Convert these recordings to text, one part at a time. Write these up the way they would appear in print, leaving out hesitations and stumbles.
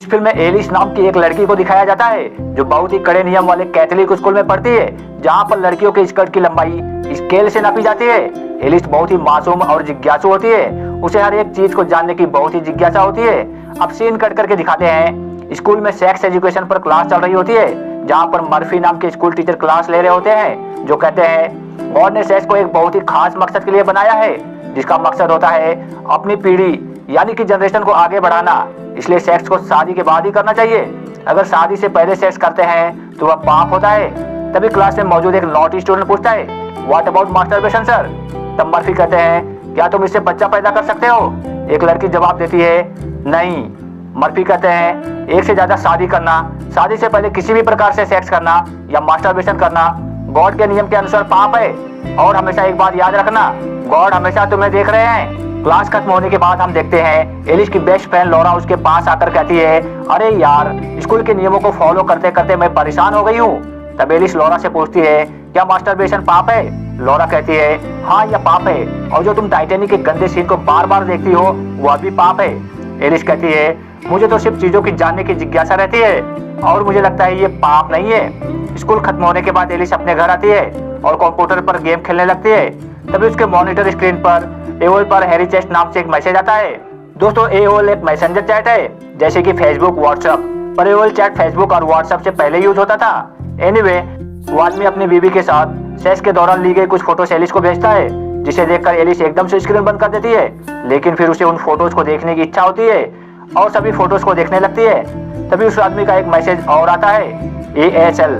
इस फिल्म में एलिस नाम की एक लड़की को दिखाया जाता है जो बहुत ही कड़े नियम वाले कैथोलिक स्कूल में पढ़ती है, जहाँ पर लड़कियों के स्कर्ट की लंबाई स्केल से नापी जाती है। एलिस बहुत ही मासूम और जिज्ञासु होती है, उसे हर एक चीज को जानने की बहुत ही जिज्ञासा होती है। अब सीन कट करके दिखाते हैं स्कूल में सेक्स एजुकेशन पर क्लास चल रही होती है, जहाँ पर मर्फी नाम के स्कूल टीचर क्लास ले रहे होते हैं, जो कहते हैं गॉड ने सेक्स को एक बहुत ही खास मकसद के लिए बनाया है, जिसका मकसद होता है अपनी पीढ़ी यानी कि जनरेशन को आगे बढ़ाना। इसलिए सेक्स को शादी के बाद ही करना चाहिए। अगर शादी से पहले सेक्स करते हैं तो वह पाप होता है। तभी क्लास में मौजूद एक नॉटी स्टूडेंट पूछता है, व्हाट अबाउट मास्टरबेशन सर? तब मर्फी कहते हैं, क्या तुम इससे बच्चा पैदा कर सकते हो? एक लड़की जवाब देती है, नहीं। मर्फी कहते हैं, एक से ज्यादा शादी करना, शादी से पहले किसी भी प्रकार से सेक्स करना या मास्टरबेशन करना गॉड के नियम के अनुसार पाप है। और हमेशा एक बात याद रखना, गॉड हमेशा तुम्हें देख रहे हैं। क्लास खत्म होने के बाद हम देखते हैं एलिस की बेस्ट फ्रेंड लॉरा उसके पास आकर कहती है, अरे यार स्कूल के नियमों को फॉलो करते करते मैं परेशान हो गई हूँ। तब एलिस लॉरा से पूछती है, क्या मास्टरबेशन पाप है? लॉरा कहती है, हाँ यह पाप है, और जो तुम टाइटैनिक के गंदे सीन को बार बार देखती हो वह भी पाप है। एलिस कहती है, मुझे तो सिर्फ चीजों की जानने की जिज्ञासा रहती है और मुझे लगता है ये पाप नहीं है। स्कूल खत्म होने के बाद एलिस अपने घर आती है और कंप्यूटर पर गेम खेलने लगती है। तभी उसके मॉनिटर स्क्रीन पर एओल पर हैरी चेस्ट नाम से एक मैसेज आता है। दोस्तों एओल एक मैसेंजर चैट है, जैसे कि फेसबुक व्हाट्सएप, पर एओल चैट फेसबुक और व्हाट्सएप से पहले यूज होता था। एनीवे, वो आदमी अपनी बीवी के साथ सेक्स के दौरान ली गई कुछ फोटोज एलिस को भेजता है, जिसे देखकर एलिस एकदम से स्क्रीन बंद कर देती है। लेकिन फिर उसे उन फोटोज को देखने की इच्छा होती है और सभी फोटोज को देखने लगती है। तभी उस आदमी का एक मैसेज और आता है, ASL,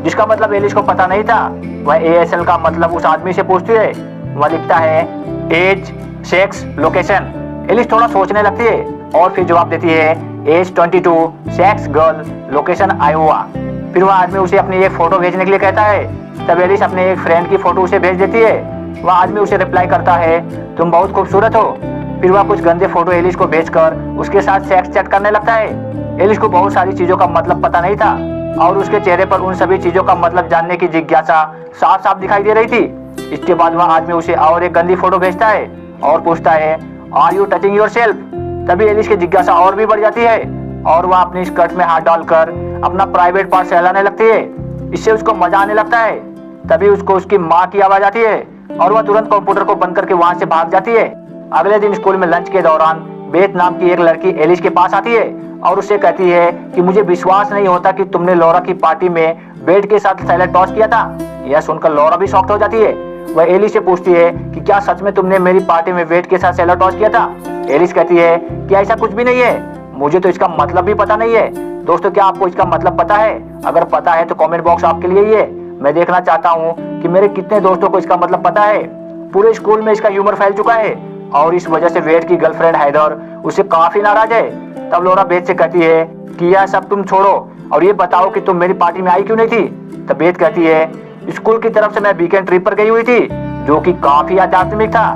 जिसका मतलब एलिस को पता नहीं था। वह ASL का मतलब उस आदमी से पूछती है। वह लिखता है एज, सेक्स, लोकेशन। एलिस थोड़ा सोचने लगती है और फिर जवाब देती है as 22, sex girl, location Iowa. फिर वह आदमी उसे अपनी एक फोटो भेजने के लिए कहता है। तब एलिस अपने एक फ्रेंड की फोटो उसे भेज देती है। वह आदमी उसे रिप्लाई करता है, तुम बहुत खूबसूरत हो। फिर वह कुछ गंदे फोटो एलिस को भेजकर उसके साथ सेक्स चैट करने लगता है। एलिस को बहुत सारी चीजों का मतलब पता नहीं था और उसके चेहरे पर उन सभी चीजों का मतलब जानने की जिज्ञासा साफ साफ दिखाई दे रही थी। इसके बाद वह आदमी उसे और एक गंदी फोटो भेजता है और पूछता है, आर यू टचिंग योरसेल्फ? तभी एलिस की जिज्ञासा और भी बढ़ जाती है और वह अपनी स्कर्ट में हाथ डालकर अपना प्राइवेट पार्ट सहलाने लगती है। इससे उसको मजा आने लगता है। तभी उसको उसकी माँ की आवाज आती है और वह तुरंत कंप्यूटर को बंद करके वहां से भाग जाती है। अगले दिन स्कूल में लंच के दौरान बेथ नाम की एक लड़की एलिस के पास आती है और उससे कहती है कि मुझे विश्वास नहीं होता कि तुमने लॉरा की पार्टी में बेड के साथ सैलेड टॉस किया था। यह सुनकर लॉरा भी शॉक्ड हो जाती है। वह एलिस से पूछती है कि क्या सच में तुमने मेरी पार्टी में बेड के साथ सैलेड टॉस किया था? एलिस कहती है कि ऐसा कुछ भी नहीं है, मुझे तो इसका मतलब भी पता नहीं है। दोस्तों क्या आपको इसका मतलब पता है? अगर पता है तो कमेंट बॉक्स आपके लिए ही है। मैं देखना चाहता हूँ कि मेरे कितने दोस्तों को इसका मतलब पता है। पूरे स्कूल में इसका ह्यूमर फैल चुका है और इस वजह से वेद की गर्लफ्रेंड हैदर उससे काफी नाराज है। तब लॉरा वेद से कहती है कि यह सब तुम छोड़ो और ये बताओ कि तुम मेरी पार्टी में आई क्यों नहीं थी? तब वेद कहती है, स्कूल की तरफ से मैं वीकेंड ट्रिप पर गई हुई थी, जो कि काफी आध्यात्मिक था,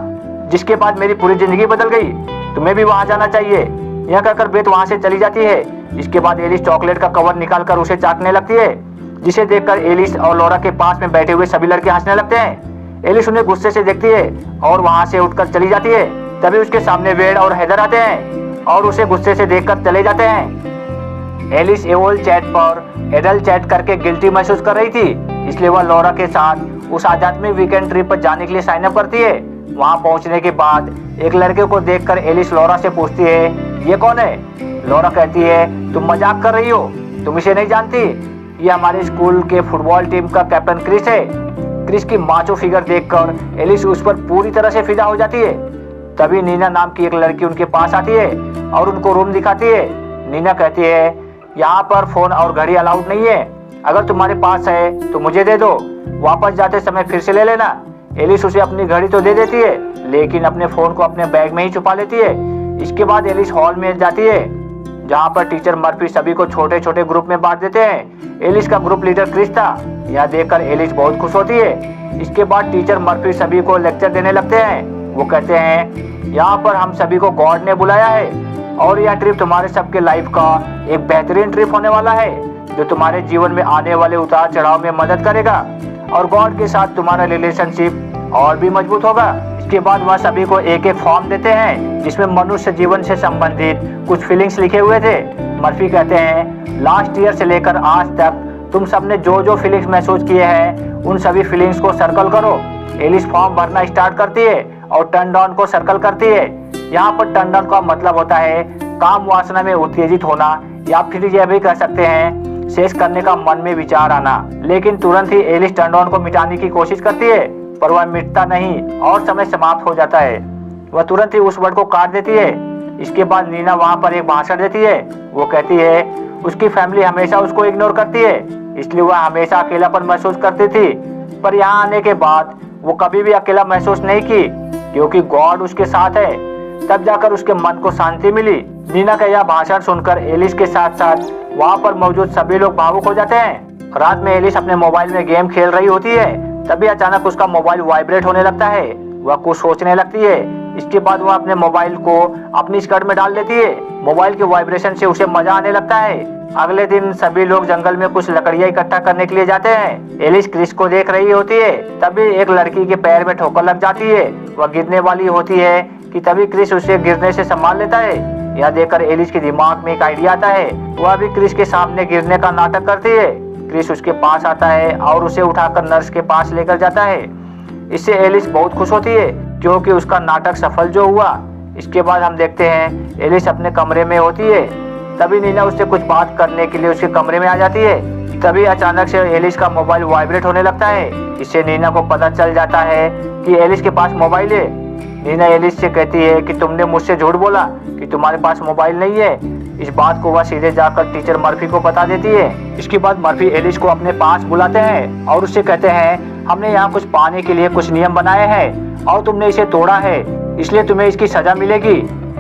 जिसके बाद मेरी पूरी जिंदगी बदल गई। तुम्हें भी वहां जाना चाहिए। यह कहकर वेद वहां से चली जाती है। इसके बाद एलिस चॉकलेट का कवर निकालकर उसे चाटने लगती है, जिसे देखकर एलिस और लॉरा के पास में बैठे हुए सभी लड़के हंसने लगते हैं। एलिस उन्हें गुस्से से देखती है और वहां से उठकर चली जाती है। तभी उसके सामने वेड और हैदर आते हैं और उसे गुस्से से देखकर चले जाते हैं। एलिस एओल चैट पर एडल्ट चैट करके गिल्टी महसूस कर रही थी, इसलिए वह लॉरा के साथ उस आध्यात्मिक वीकेंड ट्रिप पर जाने के लिए साइन अप करती है। वहां पहुंचने के बाद एक लड़के को देखकर एलिस लॉरा से पूछती है, ये कौन है? लॉरा कहती है, तुम मजाक कर रही हो, तुम इसे नहीं जानती। ये हमारे स्कूल के फुटबॉल टीम का कैप्टन क्रिस है। क्रिस की माचो फिगर देखकर एलिस उस पर पूरी तरह से फिदा हो जाती है। तभी नीना नाम की एक लड़की उनके पास आती है और उनको रूम दिखाती है। नीना कहती है, यहाँ पर फोन और घड़ी अलाउड नहीं है, अगर तुम्हारे पास है तो मुझे दे दो, वापस जाते समय फिर से ले लेना। एलिस उसे अपनी घड़ी तो दे देती है, लेकिन अपने फोन को अपने बैग में ही छुपा लेती है। इसके बाद एलिस हॉल में जाती है, जहाँ पर टीचर मर्फी सभी को छोटे छोटे ग्रुप में बांट देते हैं। एलिस का ग्रुप लीडर क्रिस था। यह देखकर एलिस बहुत खुश होती है। इसके बाद टीचर मर्फी सभी को लेक्चर देने लगते हैं। वो कहते हैं, यहाँ पर हम सभी को गॉड ने बुलाया है और यह ट्रिप तुम्हारे सबके लाइफ का एक बेहतरीन ट्रिप होने वाला है, जो तुम्हारे जीवन में आने वाले उतार चढ़ाव में मदद करेगा और गॉड के साथ तुम्हारा रिलेशनशिप और भी मजबूत होगा। इसके बाद वह सभी को एक एक फॉर्म देते हैं, जिसमें मनुष्य जीवन से संबंधित कुछ फीलिंग्स लिखे हुए थे। मर्फी कहते हैं, लास्ट ईयर से लेकर आज तक तुम सबने जो जो फीलिंग्स महसूस किए हैं उन सभी फीलिंग्स को सर्कल करो। एलिस फॉर्म भरना स्टार्ट करती है और टर्न डाउन को सर्कल करती है। यहाँ पर टर्न डाउन का मतलब होता है काम वासना में उत्तेजित होना, या फिर यह भी कह सकते हैं सेक्स करने का मन में विचार आना। लेकिन तुरंत ही एलिस टर्न डाउन को मिटाने की कोशिश करती है, पर वह मिटता नहीं और समय समाप्त हो जाता है। वह तुरंत ही उस वर्ड को काट देती है। इसके बाद नीना वहाँ पर एक भाषण देती है। वो कहती है उसकी फैमिली हमेशा उसको इग्नोर करती है, इसलिए वह हमेशा अकेलापन महसूस करती थी, पर यहाँ आने के बाद वो कभी भी अकेला महसूस नहीं की, क्योंकि गॉड उसके साथ है। तब जाकर उसके मन को शांति मिली। नीना का यह भाषण सुनकर एलिस के साथ साथ वहाँ पर मौजूद सभी लोग भावुक हो जाते हैं। रात में एलिस अपने मोबाइल में गेम खेल रही होती है, तभी अचानक उसका मोबाइल वाइब्रेट होने लगता है। वह कुछ सोचने लगती है। इसके बाद वह अपने मोबाइल को अपनी स्कर्ट में डाल लेती है। मोबाइल के वाइब्रेशन से उसे मजा आने लगता है। अगले दिन सभी लोग जंगल में कुछ लकड़ियां इकट्ठा करने के लिए जाते हैं। एलिस क्रिस को देख रही होती है, तभी एक लड़की के पैर में ठोकर लग जाती है। वह गिरने वाली होती है कि तभी क्रिस उसे गिरने से संभाल लेता है। यह देखकर एलिस के दिमाग में एक आइडिया आता है। वह भी क्रिस के सामने गिरने का नाटक करती है। क्रिस उसके पास आता है और उसे उठाकर नर्स के पास लेकर जाता है। इससे एलिस बहुत खुश होती है, क्योंकि उसका नाटक सफल जो हुआ। इसके बाद हम देखते हैं एलिस अपने कमरे में होती है। तभी नीना उससे कुछ बात करने के लिए उसके कमरे में आ जाती है। तभी अचानक से एलिस का मोबाइल वाइब्रेट होने लगता है। इससे नीना को पता चल जाता है कि एलिस के पास मोबाइल है। नीना एलिस से कहती है कि तुमने मुझसे झूठ बोला कि तुम्हारे पास मोबाइल नहीं है। इस बात को वह सीधे जाकर टीचर मर्फी को बता देती है। इसके बाद मर्फी एलिस को अपने पास बुलाते हैं और उससे कहते हैं, हमने यहाँ कुछ पाने के लिए कुछ नियम बनाए हैं और तुमने इसे तोड़ा है, इसलिए तुम्हें इसकी सजा मिलेगी।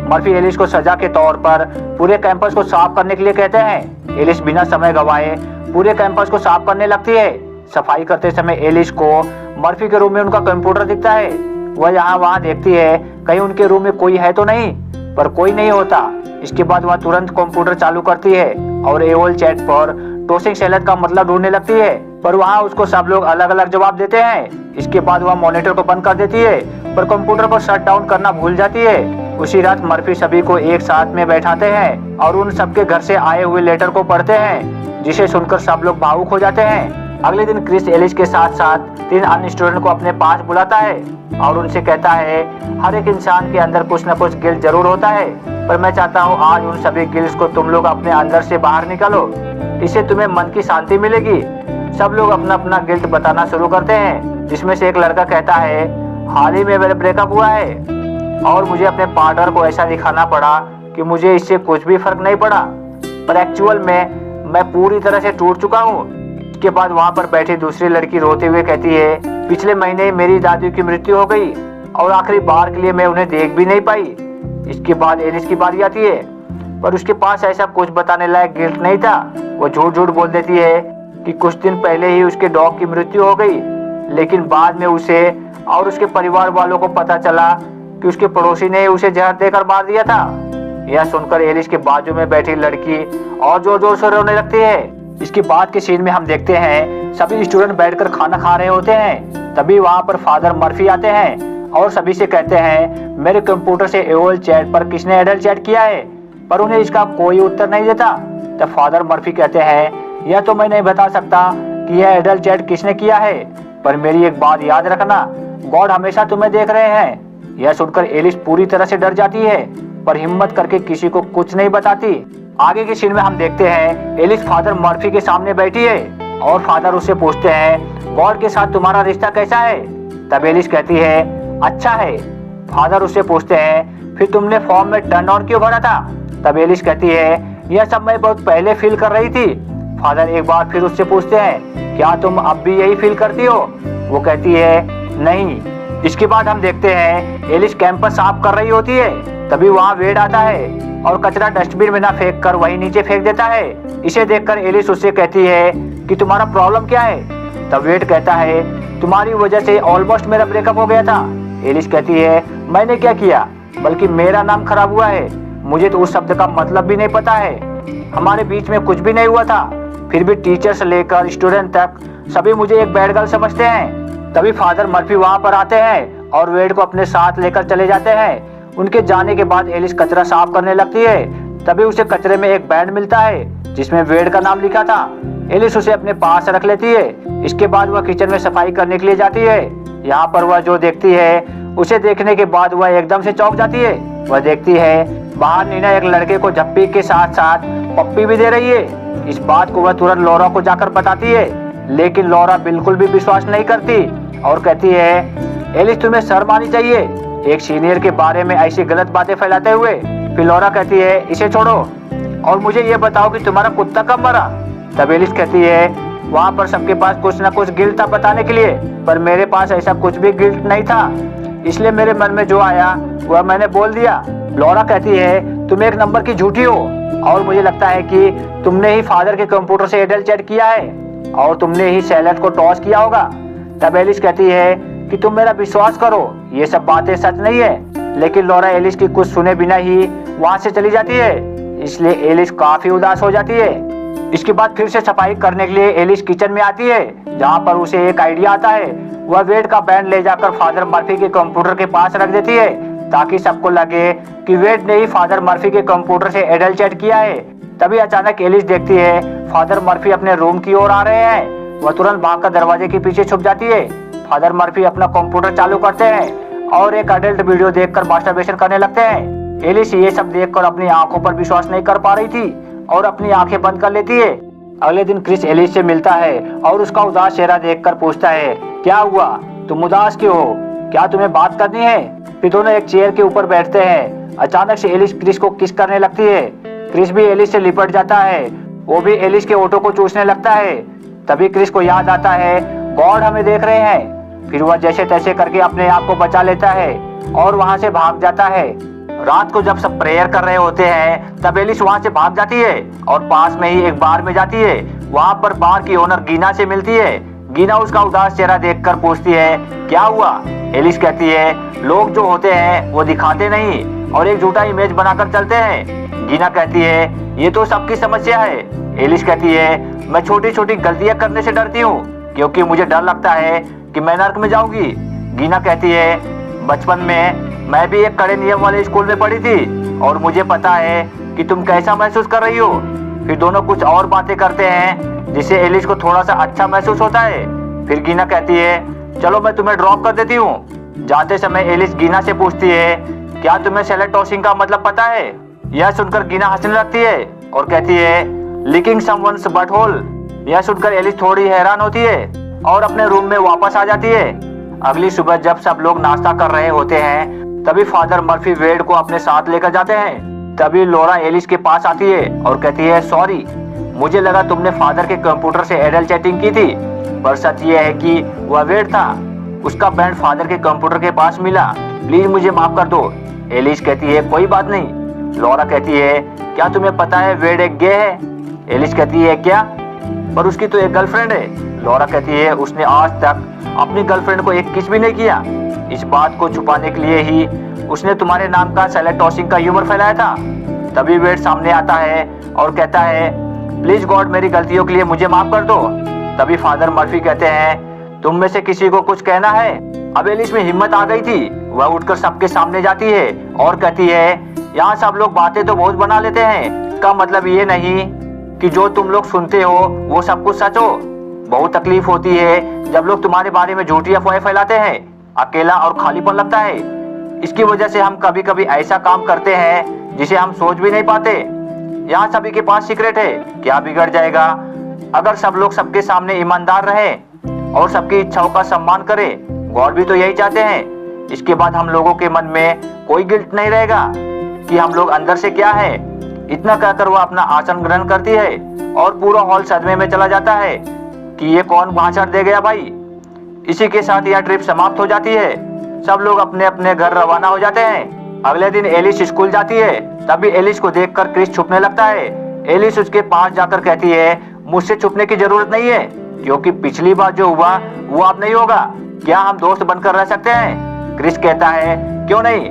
मर्फी एलिस को सजा के तौर पर पूरे कैंपस को साफ करने के लिए कहते हैं। एलिस बिना समय गवाए पूरे कैंपस को साफ करने लगती है। सफाई करते समय एलिस को मर्फी के रूम में उनका कंप्यूटर दिखता है। वह यहाँ वहाँ देखती है कहीं उनके रूम में कोई है तो नहीं, पर कोई नहीं होता। इसके बाद वह तुरंत कंप्यूटर चालू करती है और एओल चैट पर टोसिंग सैलड का मतलब ढूंढने लगती है, पर वहाँ उसको सब लोग अलग अलग जवाब देते हैं। इसके बाद वह मॉनिटर को बंद कर देती है, पर कंप्यूटर को शट डाउन करना भूल जाती है। उसी रात मर्फी सभी को एक साथ में बैठाते हैं और उन सबके घर से आए हुए लेटर को पढ़ते हैं, जिसे सुनकर सब लोग भावुक हो जाते हैं। अगले दिन क्रिस एलिस के साथ साथ 3 अन्य स्टूडेंट को अपने पास बुलाता है और उनसे कहता है, हर एक इंसान के अंदर कुछ न कुछ गिल्ट जरूर होता है, पर मैं चाहता हूँ आज उन सभी गिल्ट्स को तुम लोग अपने अंदर से बाहर निकालो, इससे तुम्हें मन की शांति मिलेगी। सब लोग अपना अपना गिल्ट बताना शुरू करते हैं, जिसमें से एक लड़का कहता है, हाल ही में मेरा ब्रेकअप हुआ है और मुझे अपने पार्टनर को ऐसा दिखाना पड़ा कि मुझे इससे कुछ भी फर्क नहीं पड़ा, पर एक्चुअल में मैं पूरी तरह से टूट चुका हूँ। इसके बाद वहाँ पर बैठी दूसरी लड़की रोते हुए कहती है, पिछले महीने मेरी दादी की मृत्यु हो गई और आखिरी बार के लिए मैं उन्हें देख भी नहीं पाई। इसके बाद एलिस की बारी आती है, पर उसके पास ऐसा कुछ बताने लायक गिल्ट नहीं था। वो झूठ झूठ बोल देती है कि कुछ दिन पहले ही उसके डॉग की मृत्यु हो गई, लेकिन बाद में उसे और उसके परिवार वालों को पता चला कि उसके पड़ोसी ने उसे जहर देकर मार दिया था। यह सुनकर एलिस के बाजू में बैठी लड़की और जोर जोर से रोने लगती है। इसके बाद के सीन में हम देखते हैं सभी स्टूडेंट बैठकर खाना खा रहे होते हैं। तभी वहाँ पर फादर मर्फी आते हैं और सभी से कहते हैं, मेरे कंप्यूटर से एओल चैट पर किसने एडल्ट चैट किया है, पर उन्हें इसका कोई उत्तर नहीं देता। तब फादर मर्फी कहते हैं, यह तो मैं नहीं बता सकता कि यह एडल्ट चैट किसने किया है, पर मेरी एक बात याद रखना, गॉड हमेशा तुम्हें देख रहे हैं। यह सुनकर एलिस पूरी तरह से डर जाती है, पर हिम्मत करके किसी को कुछ नहीं बताती। आगे के सीन में हम देखते हैं एलिस फादर मर्फी के सामने बैठी है और फादर उससे पूछते हैं, गॉड के साथ तुम्हारा रिश्ता कैसा है। तब एलिस कहती है, अच्छा है। फादर उससे पूछते हैं, फिर तुमने फॉर्म में टर्न ऑन क्यों भरा था। तब एलिस कहती है, यह सब मैं बहुत पहले फील कर रही थी। फादर एक बार फिर उससे पूछते हैं, क्या तुम अब भी यही फील करती हो। वो कहती है, नहीं। इसके बाद हम देखते हैं एलिस कैंपस साफ कर रही होती है। तभी वहाँ वेड आता है और कचरा डस्टबिन में ना फेंक कर वही नीचे फेंक देता है। इसे देखकर एलिस उससे कहती है कि तुम्हारा प्रॉब्लम क्या है। तब वेड कहता है, तुम्हारी वजह से ऑलमोस्ट मेरा ब्रेकअप हो गया था। एलिस कहती है, मैंने क्या किया, बल्कि मेरा नाम खराब हुआ है। मुझे तो उस शब्द का मतलब भी नहीं पता है। हमारे बीच में कुछ भी नहीं हुआ था, फिर भी टीचर से लेकर स्टूडेंट तक सभी मुझे एक बैड गर्ल समझते हैं। तभी फादर मर्फी वहाँ पर आते हैं और वेड को अपने साथ लेकर चले जाते हैं। उनके जाने के बाद एलिस कचरा साफ करने लगती है। तभी उसे कचरे में एक बैंड मिलता है जिसमें वेड का नाम लिखा था। एलिस उसे अपने पास रख लेती है। इसके बाद वह किचन में सफाई करने के लिए जाती है। यहाँ पर वह जो देखती है उसे देखने के बाद वह एकदम से चौंक जाती है। वह देखती है बाहर नीना एक लड़के को झप्पी के साथ साथ पप्पी भी दे रही है। इस बात को वह तुरंत लौरा को जाकर बताती है, लेकिन लौरा बिल्कुल भी विश्वास नहीं करती और कहती है एलिस तुम्हें शर्म आनी चाहिए एक सीनियर के बारे में ऐसी गलत बातें फैलाते हुए। फिर लौरा कहती है इसे छोड़ो और मुझे ये बताओ कि तुम्हारा कुत्ता कब मरा। तब एलिस कहती है वहाँ पर सबके पास कुछ न कुछ गिल्ट था बताने के लिए, पर मेरे पास ऐसा कुछ भी गिल्ट नहीं था, इसलिए मेरे मन में जो आया वह मैंने बोल दिया। लौरा कहती है तुम एक नंबर की झूठी हो और मुझे लगता है कि तुमने ही फादर के कंप्यूटर से एयरटेल चैट किया है और तुमने ही सैलेड को टॉस किया होगा। तब एलिस कहती है कि तुम मेरा विश्वास करो, ये सब बातें सच नहीं है। लेकिन लौरा एलिस की कुछ सुने बिना ही वहाँ से चली जाती है, इसलिए एलिस काफी उदास हो जाती है। इसके बाद फिर से सफाई करने के लिए एलिस किचन में आती है, जहाँ पर उसे एक आइडिया आता है। वह वेड का बैंड ले जाकर फादर मर्फी के कंप्यूटर के पास रख देती है ताकि सबको लगे कि वेड ने ही फादर मर्फी के कंप्यूटर से एडल्ट चैट किया है। तभी अचानक एलिस देखती है फादर मर्फी अपने रूम की ओर आ रहे हैं। वह तुरंत भागकर दरवाजे के पीछे छुप जाती है। फादर मर्फी अपना कंप्यूटर चालू करते हैं और एक अडल्ट वीडियो देखकर मास्टरबेशन करने लगते हैं। एलिस ये सब देखकर अपनी आंखों पर विश्वास नहीं कर पा रही थी और अपनी आंखें बंद कर लेती है। अगले दिन क्रिस एलिस से मिलता है और उसका उदास चेहरा देखकर पूछता है क्या हुआ, तुम उदास क्यों हो, क्या तुम्हें बात करनी है। फिर दोनों एक चेयर के ऊपर बैठते हैं। अचानक से एलिस क्रिस को किस करने लगती है। क्रिस भी एलिस से लिपट जाता है, वो भी एलिस के ओठों को चूसने लगता है। तभी क्रिस को याद आता है गॉड हमें देख रहे हैं। फिर वह जैसे तैसे करके अपने आप को बचा लेता है और वहां से भाग जाता है। रात को जब सब प्रेयर कर रहे होते हैं तब एलिस वहां से भाग जाती है और पास में ही एक बार में जाती है। वहां पर बार की ओनर गीना से मिलती है। गीना उसका उदास चेहरा देखकर पूछती है क्या हुआ। एलिस कहती है लोग जो होते हैं वो दिखाते नहीं और एक झूठा इमेज बनाकर चलते हैं। गीना कहती है ये तो सबकी समस्या है। एलिस कहती है मैं छोटी छोटी गलतियां करने से डरती हूँ क्योंकि मुझे डर लगता है कि मैं नर्क में जाऊंगी। गीना कहती है बचपन में मैं भी एक कड़े नियम वाले स्कूल में पढ़ी थी और मुझे पता है कि तुम कैसा महसूस कर रही हो। फिर दोनों कुछ और बातें करते हैं जिससे एलिस को थोड़ा सा अच्छा महसूस होता है। फिर गीना कहती है चलो मैं तुम्हें ड्रॉप कर देती हूँ। जाते समय एलिस गीना से पूछती है क्या तुम्हें सैलेड टॉसिंग का मतलब पता है। यह सुनकर गीना हंसने लगती है और कहती है लिकिंग समवन्स बटहोल। यह सुनकर एलिस थोड़ी हैरान होती है और अपने रूम में वापस आ जाती है। अगली सुबह जब सब लोग नाश्ता कर रहे होते हैं तभी फादर मर्फी वेड को अपने साथ लेकर जाते हैं। तभी लौरा एलिस के पास आती है और कहती है सॉरी, मुझे लगा तुमने फादर के कंप्यूटर से एडल्ट चैटिंग की थी, पर सच ये है कि वह वेड था। उसका बैंड फादर के कंप्यूटर के पास मिला, प्लीज मुझे माफ कर दो। एलिस कहती है कोई बात नहीं। लौरा कहती है क्या तुम्हें पता है वेड एक गे है। एलिस कहती है क्या, पर उसकी तो एक गर्लफ्रेंड है। लौरा कहती है उसने आज तक अपनी गर्लफ्रेंड को एक किस भी नहीं किया। इस बात को छुपाने के लिए ही उसने तुम्हारे नाम का सैलेड टॉसिंग का ह्यूमर फैलाया था। तभी वेड सामने आता है और कहता है प्लीज गॉड मेरी गलतियों के लिए मुझे माफ कर दो। तभी फादर मर्फी कहते हैं तुम में से किसी को कुछ कहना है। अब एलिस में हिम्मत आ गई थी। वह उठकर सबके सामने जाती है और कहती है यहाँ सब लोग बातें तो बहुत बना लेते हैं, इसका मतलब ये नहीं कि जो तुम लोग सुनते हो वो सब कुछ सच हो। बहुत तकलीफ होती है जब लोग तुम्हारे बारे में झूठी अफवाहें फैलाते हैं। अकेला और खालीपन लगता है। इसकी वजह से हम कभी कभी ऐसा काम करते हैं जिसे हम सोच भी नहीं पाते। यहाँ सभी के पास सीक्रेट है। क्या बिगड़ जाएगा अगर सब लोग सबके सामने ईमानदार रहे और सबकी इच्छाओं का सम्मान करें। गॉड भी तो यही चाहते हैं। इसके बाद हम लोगों के मन में कोई गिल्ट नहीं रहेगा कि हम लोग अंदर से क्या है। इतना कहकर वह अपना आसन ग्रहण करती है और पूरा हॉल सदमे में चला जाता है कि ये कौन भाषण दे गया भाई। इसी के साथ यह ट्रिप समाप्त हो जाती है। सब लोग अपने अपने घर रवाना हो जाते हैं। अगले दिन एलिस स्कूल जाती है। तभी एलिस को देखकर क्रिस छुपने लगता है। एलिस उसके पास जाकर कहती है मुझसे छुपने की जरूरत नहीं है क्योंकि पिछली बार जो हुआ वो अब नहीं होगा। क्या हम दोस्त बनकर रह सकते हैं। क्रिस कहता है क्यों नहीं।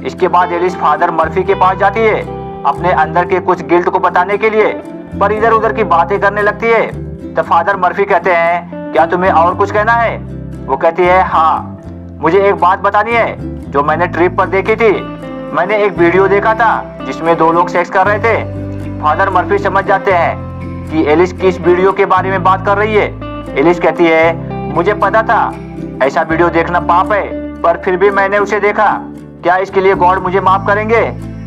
इसके बाद एलिस फादर मर्फी के पास जाती है अपने अंदर के कुछ गिल्ट को बताने के लिए, पर इधर उधर की बातें करने लगती है। तो फादर मर्फी कहते हैं क्या तुम्हें और कुछ कहना है। वो कहती है हाँ, मुझे एक बात बतानी है जो मैंने ट्रिप पर देखी थी। मैंने एक वीडियो देखा था जिसमें दो लोग सेक्स कर रहे थे। फादर मर्फी समझ जाते हैं कि एलिस किस वीडियो के बारे में बात कर रही है। एलिस कहती है, मुझे पता था ऐसा वीडियो देखना पाप है, पर फिर भी मैंने उसे देखा। क्या इसके लिए गॉड मुझे माफ करेंगे?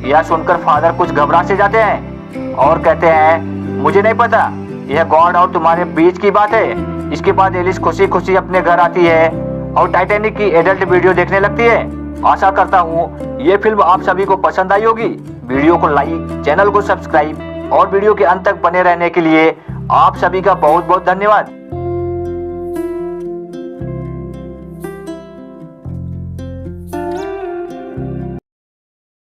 यह सुनकर फादर कुछ घबरा से जाते हैं और कहते हैं, मुझे नहीं पता, यह गॉड और तुम्हारे बीच की बात है। इसके बाद एलिस खुशी खुशी अपने घर आती है और टाइटैनिक की एडल्ट वीडियो देखने लगती है। आशा करता हूँ ये फिल्म आप सभी को पसंद आई होगी। वीडियो को लाइक, चैनल को सब्सक्राइब और वीडियो के अंत तक बने रहने के लिए आप सभी का बहुत बहुत धन्यवाद।